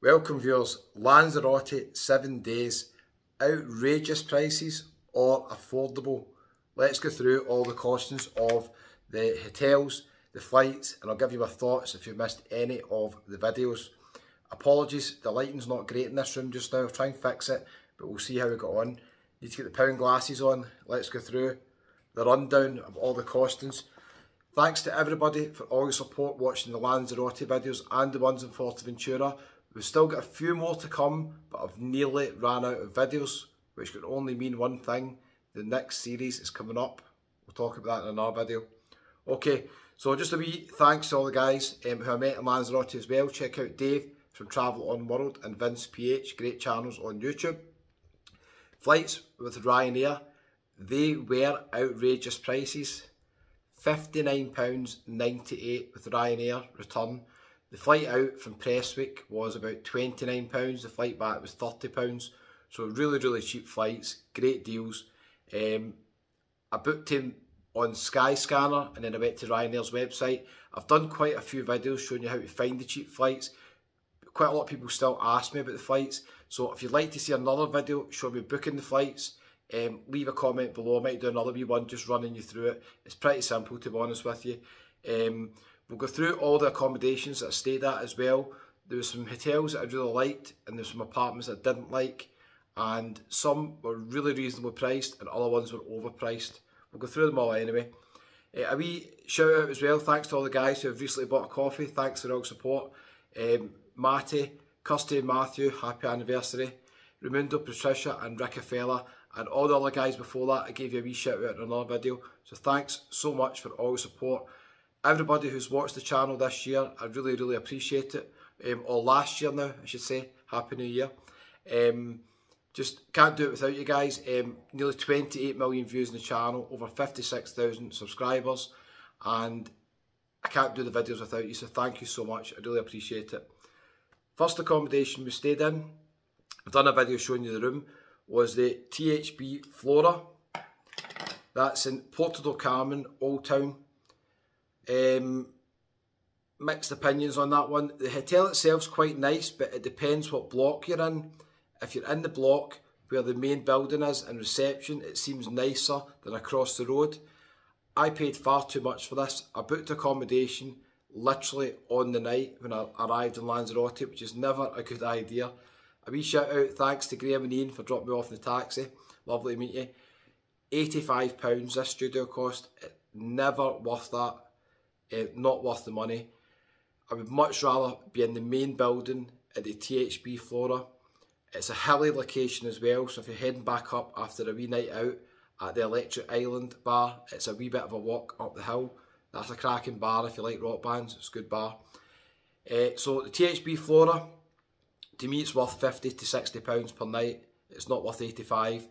Welcome viewers, Lanzarote 7 days, outrageous prices or affordable. Let's go through all the costings of the hotels, the flights, and I'll give you my thoughts if you've missed any of the videos. Apologies, the lighting's not great in this room just now. I'll try and fix it, but we'll see how we got on. Need to get the pound glasses on. Let's go through the rundown of all the costings. Thanks to everybody for all your support watching the Lanzarote videos and the ones in Fuerteventura. We've still got a few more to come, but I've nearly ran out of videos, which could only mean one thing. The next series is coming up. We'll talk about that in another video. Okay, so just a wee thanks to all the guys who I met in Lanzarote as well. Check out Dave from Travel On World and Vince PH, great channels on YouTube. Flights with Ryanair, they were outrageous prices. £59.98 with Ryanair return. The flight out from Prestwick was about £29, the flight back was £30. So really cheap flights, great deals. I booked him on Skyscanner and then I went to Ryanair's website. I've done quite a few videos showing you how to find the cheap flights. Quite a lot of people still ask me about the flights. So if you'd like to see another video showing me booking the flights, leave a comment below. I might do another wee one just running you through it. It's pretty simple, to be honest with you. We'll go through all the accommodations that I stayed at as well. There were some hotels that I really liked and there's some apartments that I didn't like, and some were really reasonably priced and other ones were overpriced. We'll go through them all anyway. A wee shout out as well, thanks to all the guys who have recently bought a coffee. Thanks for all support. Matty, Kirsty and Matthew, happy anniversary. Raimundo, Patricia and Rickafella, and all the other guys before that, I gave you a wee shout out in another video. So thanks so much for all your support. Everybody who's watched the channel this year, I really appreciate it. Or last year now, I should say. Happy New Year. Just can't do it without you guys. Nearly 28 million views on the channel, over 56,000 subscribers, and I can't do the videos without you, so thank you so much. I really appreciate it. First accommodation we stayed in, I've done a video showing you the room, was the THB Flora. That's in Porto do Carmen, Old Town. Mixed opinions on that one. The hotel itself's quite nice, but it depends what block you're in. If you're in the block where the main building is and reception, it seems nicer than across the road. I paid far too much for this. I booked accommodation literally on the night when I arrived in Lanzarote, which is never a good idea. A wee shout out, thanks to Graham and Ian for dropping me off in the taxi. Lovely to meet you. £85 this studio cost. Never worth that. Not worth the money. I would much rather be in the main building at the THB Flora. It's a hilly location as well, so if you're heading back up after a wee night out at the Electric Island bar, it's a wee bit of a walk up the hill. That's a cracking bar if you like rock bands, it's a good bar. So the THB Flora, to me it's worth £50 to £60 per night. It's not worth 85.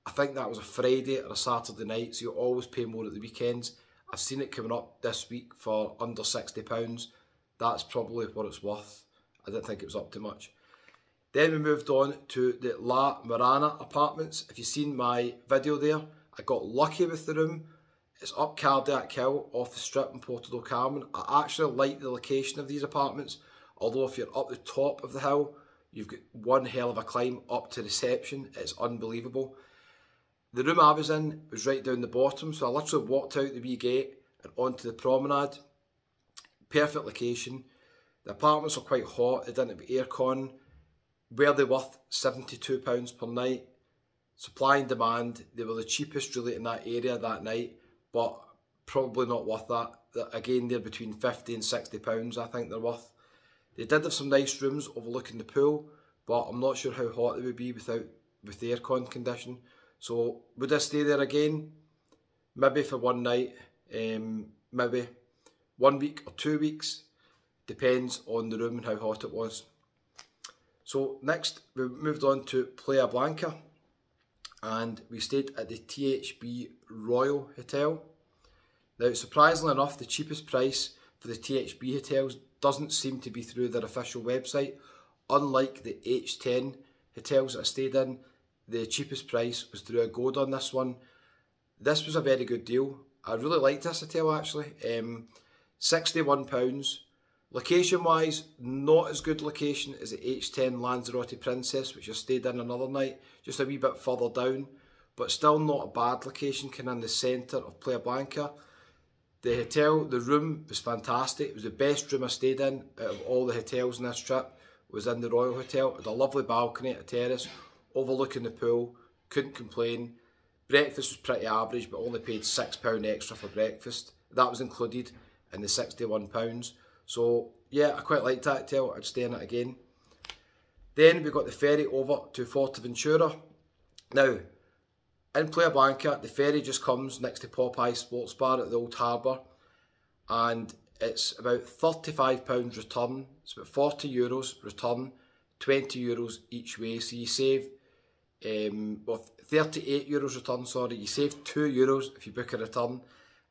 I think that was a Friday or a Saturday night, so you always pay more at the weekends. I've seen it coming up this week for under £60. That's probably what it's worth. I didn't think it was up too much. Then we moved on to the La Marana apartments. If you've seen my video there, I got lucky with the room. It's up Cardiac Hill off the strip in Porto do Carmen. I actually like the location of these apartments, although if you're up the top of the hill, you've got one hell of a climb up to reception. It's unbelievable. The room I was in was right down the bottom, so I literally walked out the wee gate and onto the promenade. Perfect location. The apartments are quite hot, they didn't have aircon. Were they worth £72 per night? Supply and demand, they were the cheapest really in that area that night, but probably not worth that. Again, they're between £50 and £60 I think they're worth. They did have some nice rooms overlooking the pool, but I'm not sure how hot they would be with the aircon condition. So would I stay there again? Maybe for one night, maybe 1 week or 2 weeks. Depends on the room and how hot it was. So next we moved on to Playa Blanca and we stayed at the THB Royal Hotel. Now surprisingly enough, the cheapest price for the THB hotels doesn't seem to be through their official website. Unlike the H10 hotels that I stayed in, the cheapest price was through Agoda on this one. This was a very good deal. I really liked this hotel actually. £61 Location wise, not as good location as the H10 Lanzarote Princess, which I stayed in another night, just a wee bit further down, but still not a bad location, kind of in the centre of Playa Blanca. The hotel, the room was fantastic. It was the best room I stayed in out of all the hotels in this trip. It was in the Royal Hotel. It had a lovely balcony, a terrace, overlooking the pool. Couldn't complain. Breakfast was pretty average, but only paid £6 extra for breakfast. That was included in the £61. So yeah, I quite liked that hotel. I'd stay in it again. Then we got the ferry over to Fuerteventura. Now, in Playa Blanca, the ferry just comes next to Popeye Sports Bar at the Old Harbour, and it's about £35 return. It's about €40 return, €20 each way. So you save, well, €38 return, sorry. You save €2 if you book a return,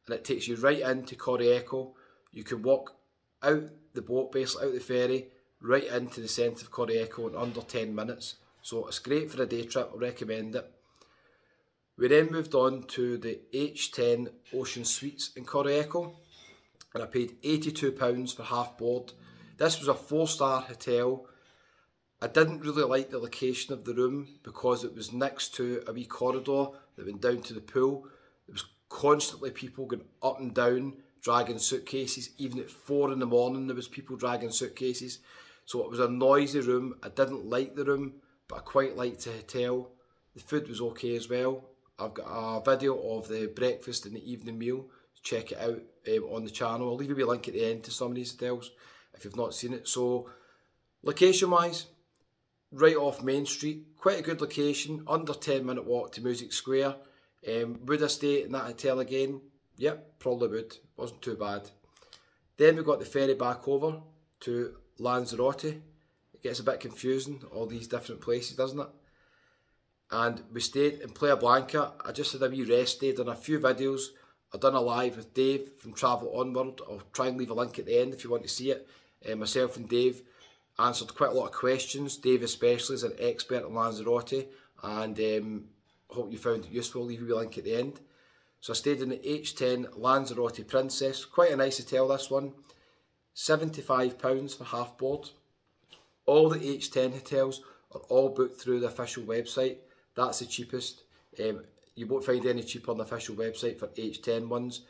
and it takes you right into Correeco. You can walk out the boat, basically out the ferry, right into the centre of Correeco in under 10 minutes. So it's great for a day trip, I recommend it. We then moved on to the H10 Ocean Suites in Correeco, and I paid £82 for half board. This was a 4-star hotel. I didn't really like the location of the room because it was next to a wee corridor that went down to the pool. There was constantly people going up and down, dragging suitcases. Even at 4 in the morning there was people dragging suitcases. So it was a noisy room. I didn't like the room, but I quite liked the hotel. The food was okay as well. I've got a video of the breakfast and the evening meal. Check it out on the channel. I'll leave a wee link at the end to some of these hotels if you've not seen it. So location wise, right off Main Street, quite a good location, under 10-minute walk to Music Square. Would I stay in that hotel again? Yep, probably would. Wasn't too bad. Then we got the ferry back over to Lanzarote. It gets a bit confusing, all these different places, doesn't it? And we stayed in Playa Blanca. I just had a wee rest day, done a few videos. I've done a live with Dave from Travel Onward. I'll try and leave a link at the end if you want to see it. Myself and Dave answered quite a lot of questions. Dave especially is an expert in Lanzarote, and hope you found it useful. I'll leave a wee link at the end. So I stayed in the H10 Lanzarote Princess. Quite a nice hotel, this one. £75 for half board. All the H10 hotels are all booked through the official website. That's the cheapest. You won't find any cheaper on the official website for H10 ones.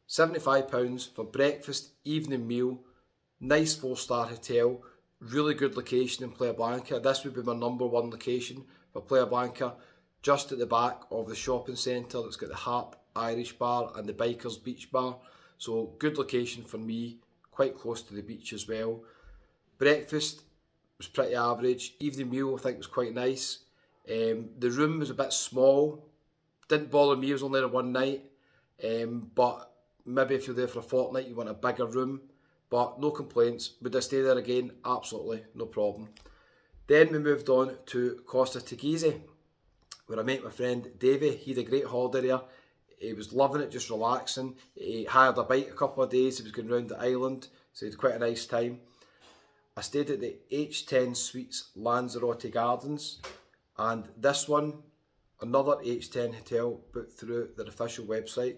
£75 for breakfast, evening meal, nice 4-star hotel, really good location in Playa Blanca. This would be my #1 location for Playa Blanca, just at the back of the shopping centre that's got the Harp Irish Bar and the Bikers Beach Bar. So good location for me, quite close to the beach as well. Breakfast was pretty average. Evening meal I think was quite nice. The room was a bit small. Didn't bother me, it was only there one night. But maybe if you're there for a fortnight you want a bigger room. But no complaints. Would I stay there again? Absolutely, no problem. Then we moved on to Costa Teguise, where I met my friend Davey. He had a great holiday there. He was loving it, just relaxing. He hired a bike a couple of days. He was going around the island, so he had quite a nice time. I stayed at the H10 Suites Lanzarote Gardens, and this one, another H10 hotel booked through their official website,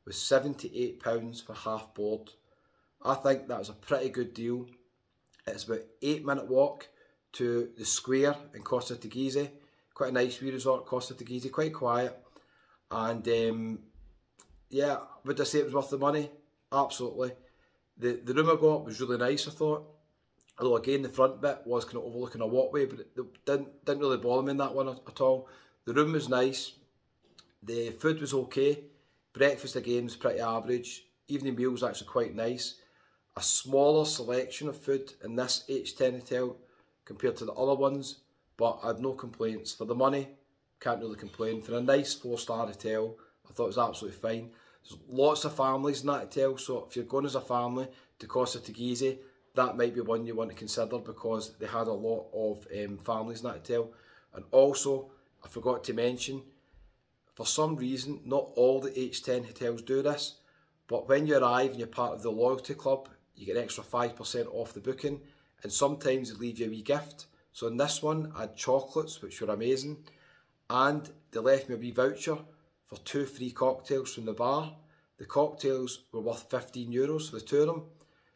was £78 for half board. I think that was a pretty good deal. It's about 8-minute walk to the square in Costa Teguise. Quite a nice wee resort, Costa Teguise, quite quiet. And yeah, would I say it was worth the money? Absolutely. The room I got was really nice, I thought. Although again, the front bit was kind of overlooking a walkway, but it didn't really bother me in that one at all. The room was nice. The food was okay. Breakfast again was pretty average. Evening meal was actually quite nice. A smaller selection of food in this H10 hotel compared to the other ones, but I had no complaints. For the money, can't really complain. For a nice 4-star hotel, I thought it was absolutely fine. There's lots of families in that hotel, so if you're going as a family to Costa Teguise, that might be one you want to consider because they had a lot of families in that hotel. And also, I forgot to mention, for some reason, not all the H10 hotels do this, but when you arrive and you're part of the loyalty club, you get an extra 5% off the booking, and sometimes they leave you a wee gift. So in this one, I had chocolates, which were amazing, and they left me a wee voucher for 2 free cocktails from the bar. The cocktails were worth €15 for the 2 of them.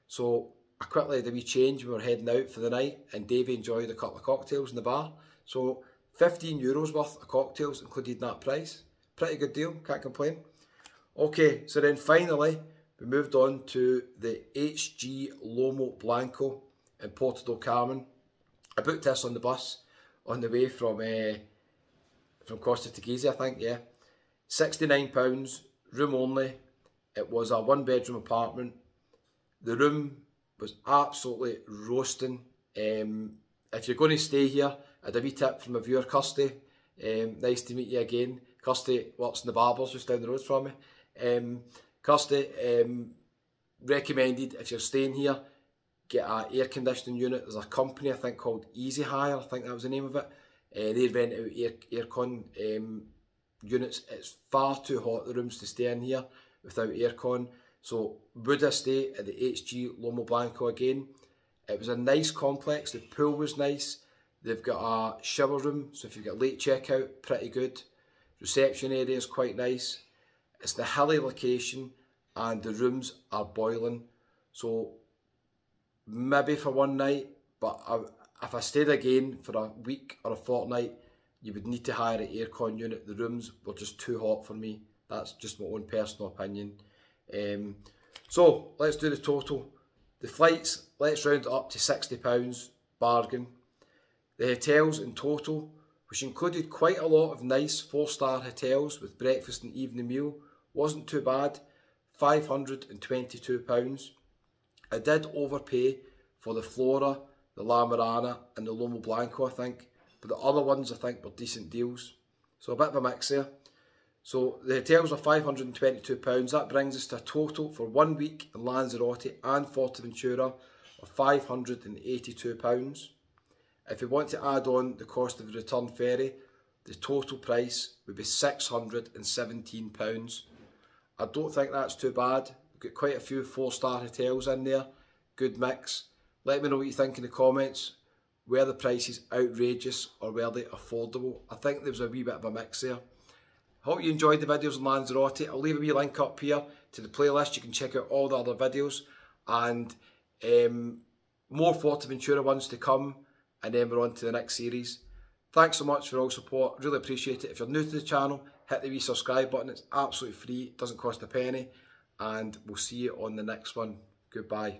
So I quickly had a wee change. We were heading out for the night and Davey enjoyed a couple of cocktails in the bar. So €15 worth of cocktails included in that price. Pretty good deal, can't complain. Okay, so then finally we moved on to the HG Lomo Blanco in Porto do Carmen. I booked this on the bus on the way from Costa Teguise, I think, yeah. £69, room only. It was a 1-bedroom apartment. The room was absolutely roasting. If you're going to stay here, I had a wee tip from a viewer, Kirsty. Nice to meet you again. Kirsty works in the barbers just down the road from me. Kirsty recommended, if you're staying here, get an air conditioning unit. There's a company, I think, called Easy Hire. I think that was the name of it. They rent out aircon units. It's far too hot, the rooms, to stay in here without aircon. So would I stay at the HG Lomo Blanco again? It was a nice complex. The pool was nice. They've got a shower room, so if you've got late checkout, pretty good. Reception area is quite nice. It's the hilly location and the rooms are boiling. So maybe for one night, but if I stayed again for a week or a fortnight, you would need to hire an aircon unit. The rooms were just too hot for me. That's just my own personal opinion. So let's do the total. The flights, let's round it up to £60, bargain. The hotels in total, which included quite a lot of nice 4-star hotels with breakfast and evening meal, wasn't too bad, £522. I did overpay for the Flora, the La Marana and the Lomo Blanco, I think, but the other ones I think were decent deals. So a bit of a mix there. So the hotels are £522. That brings us to a total for 1 week in Lanzarote and Forteventura of £582. If you want to add on the cost of the return ferry, the total price would be £617. I don't think that's too bad. We've got quite a few 4-star hotels in there. Good mix. Let me know what you think in the comments. Were the prices outrageous or were they affordable? I think there was a wee bit of a mix there. Hope you enjoyed the videos on Lanzarote. I'll leave a wee link up here to the playlist. You can check out all the other videos and more Forteventura ones to come, and then we're on to the next series. Thanks so much for all support. Really appreciate it. If you're new to the channel, hit the wee subscribe button. It's absolutely free. It doesn't cost a penny. And we'll see you on the next one. Goodbye.